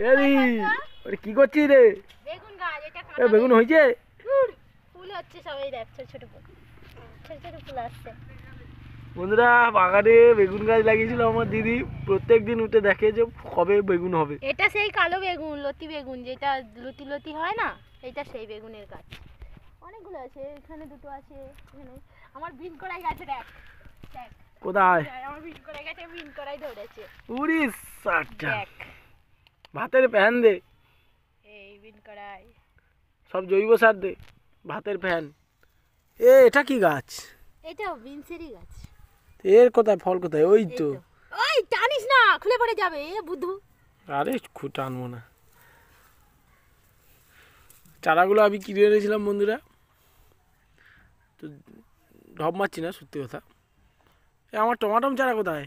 এরি ওরে কি করছিস রে? বেগুন গাছ, এটা এ কাঁটা বেগুন হয়েছে? ফুল হচ্ছে সবাই, দেখ ছোট ছোট ফুল, ছোট ছোট ফুল আসছে। বন্ধুরা বাগানে বেগুন গাছ লাগিয়েছিল আমার দিদি, প্রত্যেক দিন উঠে দেখে যে কবে বেগুন হবে। এটা সেই কালো বেগুন, লতি বেগুন, যেটা লতি লতি হয় না, এটা সেই বেগুনের গাছ। অনেকগুলো আছে, এখানে দুটো আছে, এখানে আমার বিন কড়াই গাছে দেখ দেখ। কোথায়? আমার বিন কড়াই গাছে বিন কড়াই ধরেছে। উড়ি সাটা দেখ ভাতের ফ্যান দে, এই বিন কড়াই। সব জৈব সার দে, ভাতের ফ্যান। এটা কি গাছ? এটা বিনসেরই গাছ। এর কোথায় ফল কোথায়? ওই তো। ওই টানিস না, খুলে পড়ে যাবে এ বুদ্ধু। আরে টানবো না। চারাগুলো আমি কিনে এনেছিলাম বন্ধুরা, তো ঢপ মারছি না সত্যি কথা। আমার টমাটম চারা কোথায়?